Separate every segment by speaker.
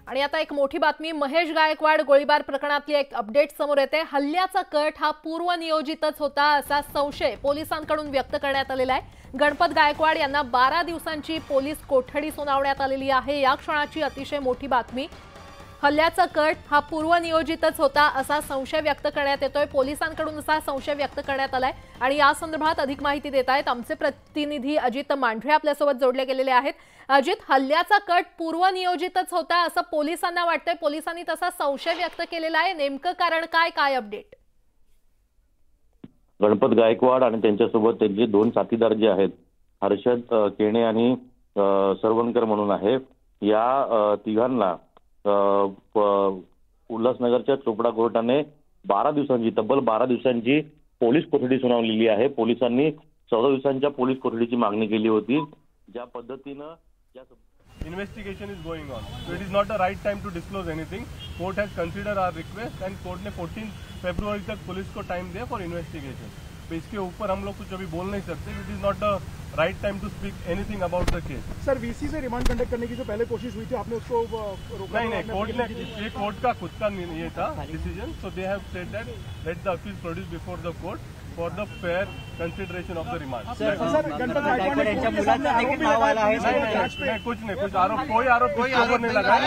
Speaker 1: आणि आता एक मोठी बातमी, महेश गायकवाड गोळीबार प्रकरणातली एक अपडेट समोर येते। हल्ल्याचा कट हा पूर्वनियोजितच होता असा संशय पोलिसांकडून व्यक्त करण्यात आलेला आहे। गणपत गायकवाड यांना 12 दिवसांची पोलीस कोठडी सुनावण्यात आलेली आहे। या क्षणाची अतिशय मोठी बातमी, हल्ल्याचा कट हा पूर्वनियोजितच होता असा संशय व्यक्त करण्यात येतोय। पोलिसांकडून असा संशय व्यक्त करण्यात आलाय आणि या संदर्भात अधिक माहिती देत आहेत आमचे प्रतिनिधी अजित मांढरे आपल्यासोबत जोडले गेलेले आहेत। अजित, हल्ल्याचा कट पूर्वनियोजितच होता असं पोलिसांना वाटतंय, पोलिसांनी तसा संशय व्यक्त केलेला आहे, नेमकं कारण काय अपडेट?
Speaker 2: गणपत गायकवाड आणि त्यांच्यासोबत त्यांचे दोन साथीदार जे आहेत, हर्षद केणे आणि सरवणकर म्हणून आहे, या तिघांना उल्हासनगरच्या चोपडा कोर्टाने 12 दिवसांची तब्बल 12 दिवसांची पोलीस कोठडी सुनावलेली आहे। पोलिसांनी 14 दिवसांच्या पोलीस कोठडीची मागणी केली होती। ज्या पद्धतीनं
Speaker 3: Investigation is going on, so it is not the right time to disclose anything. Court has considered our request and court ने 14 फरवरी तक पुलिस को टाइम दिया फॉर इन्वेस्टिगेशन। तो इसके ऊपर हम लोग कुछ अभी बोल नहीं सकते। It is not the right time to speak anything about the case.
Speaker 4: Sir, VC से रिमांड कंडक्ट करने की जो पहले कोशिश हुई थी, आपने उसको रोका?
Speaker 3: नहीं, कोर्ट ने, ये कोर्ट का खुद का ये था decision. So they have said that let the accuse produce before the court for the fair consideration of the remand.
Speaker 4: Sir, Ganpat Gaikwad यांच्या मुलाचा देखील नाव आला आहे।
Speaker 3: कुछ नहीं, कोई आरोप नहीं लगा,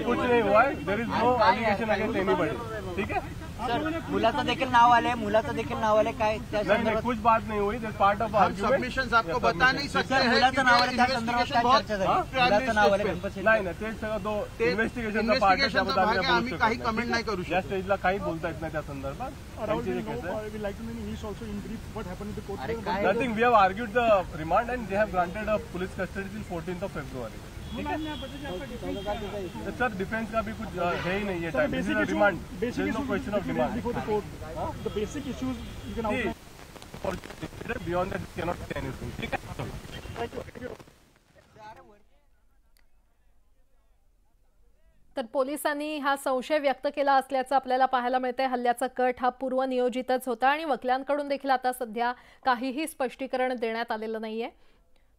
Speaker 3: कुछ नहीं हुआ है। There is no allegation against anybody. ठीक है
Speaker 5: सर, मुलाचं देखील नाव आले, मुलाचं देखील नाव आले, काय
Speaker 3: नहीं, कुछ बात नहीं हुई। That's part of argument.
Speaker 6: Submissions आपको बता नहीं सकते हैं।
Speaker 5: मुलाचं नाव आले, त्या संदर्भात काय चर्चा झाली? मुलाचं नाव आले गणपत
Speaker 3: नाही, ते सगळं तो इन्व्हेस्टिगेशनचा पार्ट आहे, त्याबद्दल
Speaker 6: आम्ही काही कमेंट नाही करू शकत।
Speaker 3: या स्टेजला काही बोलता येत नाही त्या संदर्भात। Nothing, we have argued the remand and they have granted a police custody till 14 February. Sir, defence का भी कुछ है ही नहीं है time. This is a remand, there is no question of demand before the court.
Speaker 4: The basic issues you can outline,
Speaker 3: beyond that can not say anything. ठीक है,
Speaker 1: तर पोलिसांनी हा संशय व्यक्त केला असल्याचं आपल्याला पाहायला मिळतंय। हल्ल्याचा कट हा पूर्वनियोजितच होता आणि वकिलांकडून देखील आता सध्या काहीही स्पष्टीकरण देण्यात आलेलं नाहीये।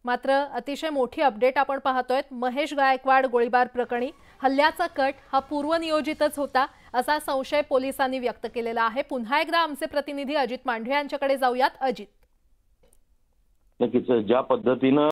Speaker 1: मात्र अतिशय मोठी अपडेट आपण पाहतोय, महेश गायकवाड गोळीबार प्रकरणी हल्ल्याचा कट हा पूर्वनियोजितच होता असा संशय पोलिसांनी व्यक्त केलेला आहे। पुन्हा एकदा आमचे प्रतिनिधी अजित मांढरे यांच्याकडे जाऊयात। अजित,
Speaker 2: नक्कीच ज्या पद्धतीनं